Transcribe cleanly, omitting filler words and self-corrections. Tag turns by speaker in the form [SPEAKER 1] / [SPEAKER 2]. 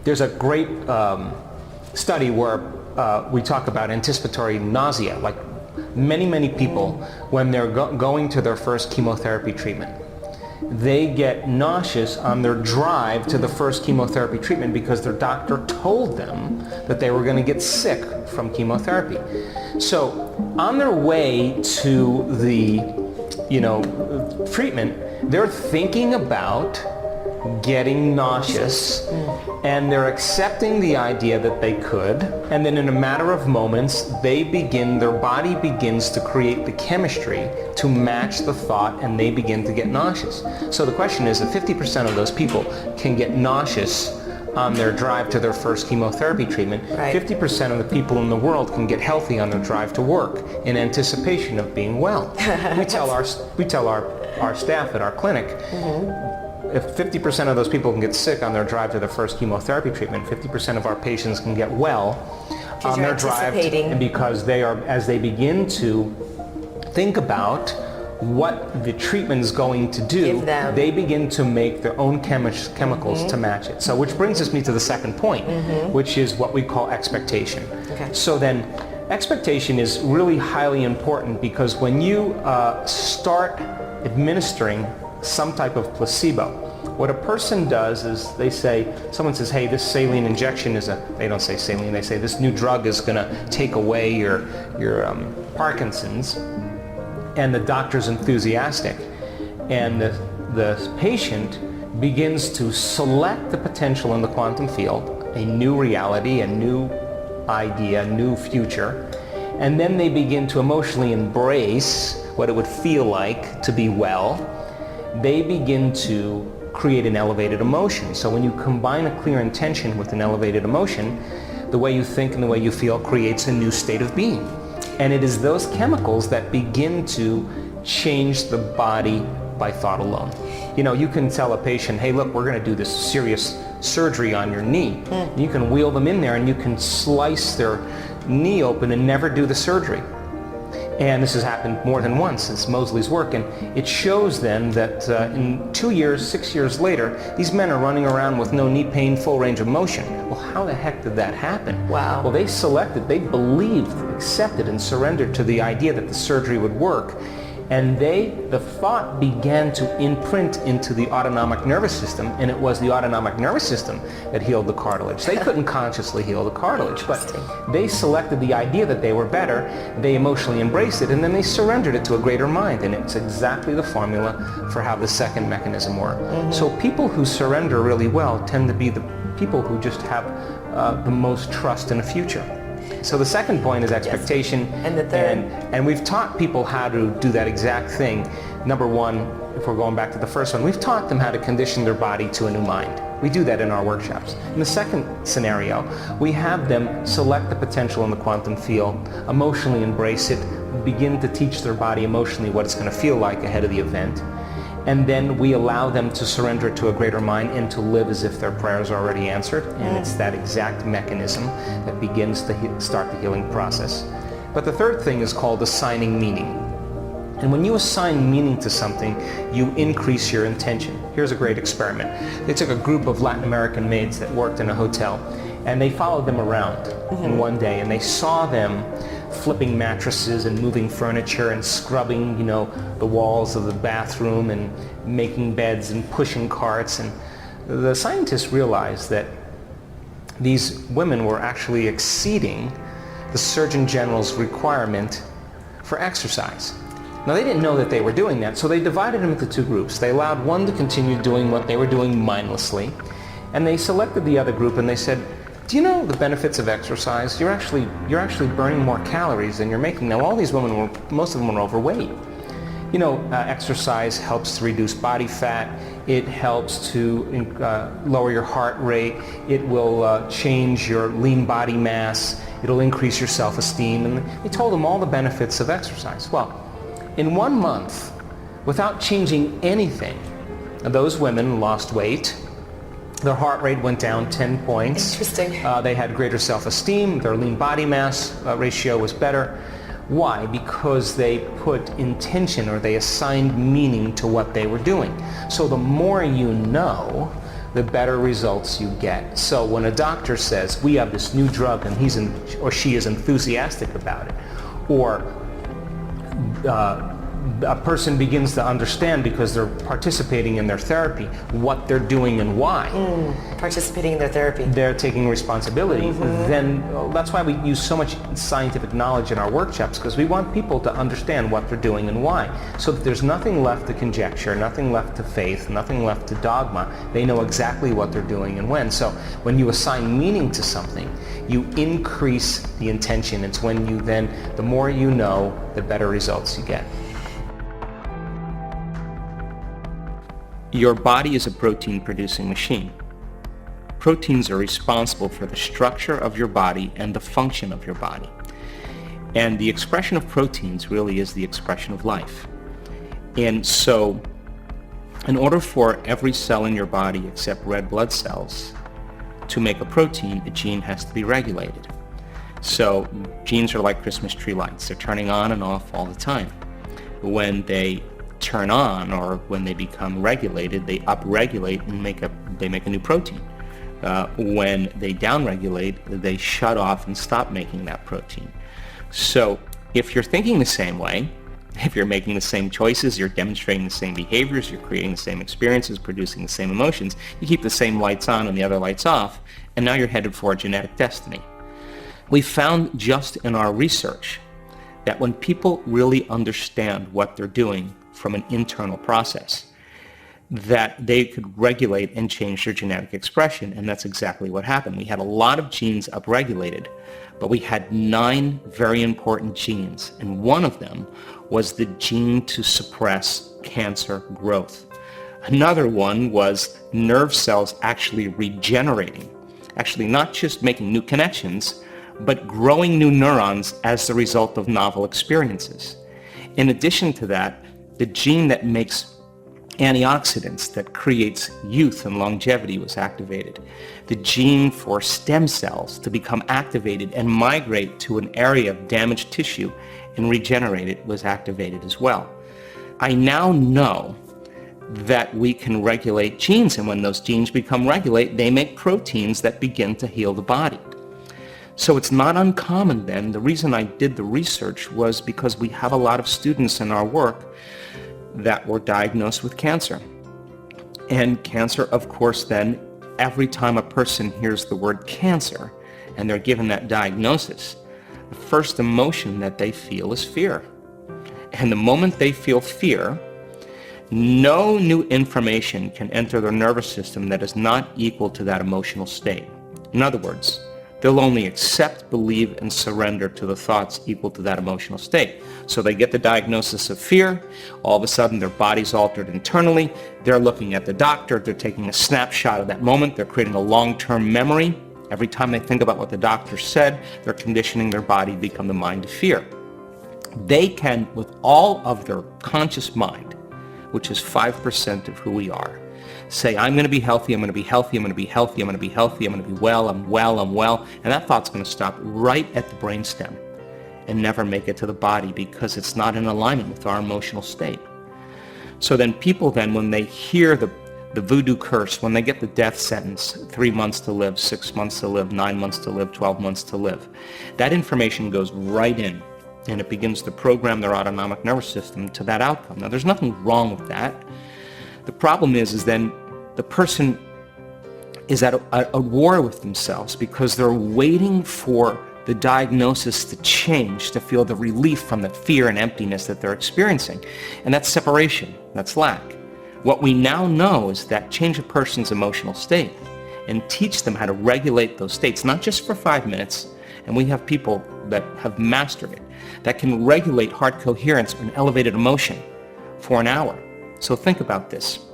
[SPEAKER 1] There's a great study where we talk about anticipatory nausea, like many people, when they're going to their first chemotherapy treatment. They get nauseous on their drive to the first chemotherapy treatment because their doctor told them that they were going to get sick from chemotherapy. So on their way to the, treatment, they're thinking about getting nauseous, and they're accepting the idea that they could, and then in a matter of moments their body begins to create the chemistry to match the thought, and they begin to get nauseous. So the question is, if 50% of those people can get nauseous on their drive to their first chemotherapy treatment, 50% of the people in the world can get healthy on their drive to work in anticipation of being well. We tell our staff at our clinic, if 50% of those people can get sick on their drive to their first chemotherapy treatment, 50% of our patients can get well on their drive, and because as they begin to think about what the treatment is going to do, they begin to make their own chemicals to match it. So which brings me to the second point, which is what we call expectation. So then expectation is really highly important, because when you start administering some type of placebo, what a person does is someone says, hey, this saline injection they don't say saline, they say this new drug is going to take away your Parkinson's, and the doctor's enthusiastic, and the patient begins to select the potential in the quantum field, a new reality, a new idea, a new future, and then they begin to emotionally embrace what it would feel like to be well. They begin to create an elevated emotion. So when you combine a clear intention with an elevated emotion, the way you think and the way you feel creates a new state of being. And it is those chemicals that begin to change the body by thought alone. You can tell a patient, hey, look, we're going to do this serious surgery on your knee. You can wheel them in there and you can slice their knee open and never do the surgery. And this has happened more than once since Mosley's work, and it shows them that in 2 years, 6 years later, these men are running around with no knee pain, full range of motion. Well, how the heck did that happen?
[SPEAKER 2] Wow.
[SPEAKER 1] Well, they believed, accepted, and surrendered to the idea that the surgery would work. And the thought began to imprint into the autonomic nervous system, and it was the autonomic nervous system that healed the cartilage. They couldn't consciously heal the cartilage, but they selected the idea that they were better, they emotionally embraced it, and then they surrendered it to a greater mind, and it's exactly the formula for how the second mechanism works. So people who surrender really well tend to be the people who just have the most trust in the future. So the second point is expectation.
[SPEAKER 2] Yes. And the third?
[SPEAKER 1] And we've taught people how to do that exact thing. Number one, if we're going back to the first one, we've taught them how to condition their body to a new mind. We do that in our workshops. In the second scenario, we have them select the potential in the quantum field, emotionally embrace it, begin to teach their body emotionally what it's going to feel like ahead of the event. And then we allow them to surrender to a greater mind and to live as if their prayers are already answered. And it's that exact mechanism that begins to start the healing process. But the third thing is called assigning meaning. And when you assign meaning to something, you increase your intention. Here's a great experiment. They took a group of Latin American maids that worked in a hotel, and they followed them around in one day, and they saw them flipping mattresses and moving furniture and scrubbing, the walls of the bathroom and making beds and pushing carts. And the scientists realized that these women were actually exceeding the Surgeon General's requirement for exercise. Now, they didn't know that they were doing that, so they divided them into two groups. They allowed one to continue doing what they were doing mindlessly, and they selected the other group and they said, do you know the benefits of exercise? You're actually burning more calories than you're making. Now, all these women most of them were overweight. Exercise helps to reduce body fat. It helps to lower your heart rate. It will change your lean body mass. It'll increase your self-esteem. And they told them all the benefits of exercise. Well, in 1 month, without changing anything, those women lost weight. Their heart rate went down 10 points.
[SPEAKER 2] Interesting.
[SPEAKER 1] They had greater self-esteem. Their lean body mass ratio was better. Why? Because they put intention or they assigned meaning to what they were doing. So the more you know, the better results you get. So when a doctor says, we have this new drug and he's or she is enthusiastic about it, or a person begins to understand because they're participating in their therapy what they're doing and why.
[SPEAKER 2] Participating in their therapy.
[SPEAKER 1] They're taking responsibility. Then that's why we use so much scientific knowledge in our workshops, because we want people to understand what they're doing and why. So that there's nothing left to conjecture, nothing left to faith, nothing left to dogma. They know exactly what they're doing and when. So when you assign meaning to something, you increase the intention. It's when you then, the more you know, the better results you get. Your body is a protein-producing machine. Proteins are responsible for the structure of your body and the function of your body. And the expression of proteins really is the expression of life. And so, in order for every cell in your body except red blood cells to make a protein, a gene has to be regulated. So, genes are like Christmas tree lights. They're turning on and off all the time. When they turn on, or when they become regulated, they upregulate and they make a new protein. When they downregulate, they shut off and stop making that protein. So if you're thinking the same way, if you're making the same choices, you're demonstrating the same behaviors, you're creating the same experiences, producing the same emotions, you keep the same lights on and the other lights off, and now you're headed for a genetic destiny. We found just in our research that when people really understand what they're doing from an internal process, that they could regulate and change their genetic expression, and that's exactly what happened. We had a lot of genes upregulated, but we had 9 very important genes, and one of them was the gene to suppress cancer growth. Another one was nerve cells actually regenerating, actually not just making new connections, but growing new neurons as the result of novel experiences. In addition to that, the gene that makes antioxidants, that creates youth and longevity, was activated. The gene for stem cells to become activated and migrate to an area of damaged tissue and regenerate it was activated as well. I now know that we can regulate genes, and when those genes become regulated, they make proteins that begin to heal the body. So it's not uncommon then. The reason I did the research was because we have a lot of students in our work that were diagnosed with cancer. And cancer, of course, then, every time a person hears the word cancer and they're given that diagnosis, the first emotion that they feel is fear. And the moment they feel fear, no new information can enter their nervous system that is not equal to that emotional state. In other words, they'll only accept, believe, and surrender to the thoughts equal to that emotional state. So they get the diagnosis of fear, all of a sudden their body's altered internally, they're looking at the doctor, they're taking a snapshot of that moment, they're creating a long-term memory. Every time they think about what the doctor said, they're conditioning their body to become the mind of fear. They can, with all of their conscious mind, which is 5% of who we are, say, I'm going to be healthy, I'm going to be healthy, I'm going to be healthy, I'm going to be healthy, I'm going to be well, I'm well, I'm well. And that thought's going to stop right at the brainstem and never make it to the body because it's not in alignment with our emotional state. So then people then, when they hear the voodoo curse, when they get the death sentence, 3 months to live, 6 months to live, 9 months to live, 12 months to live, that information goes right in and it begins to program their autonomic nervous system to that outcome. Now, there's nothing wrong with that. The problem is then the person is at a war with themselves because they're waiting for the diagnosis to change, to feel the relief from the fear and emptiness that they're experiencing. And that's separation, that's lack. What we now know is that change a person's emotional state and teach them how to regulate those states, not just for 5 minutes, and we have people that have mastered it, that can regulate heart coherence and elevated emotion for an hour. So think about this.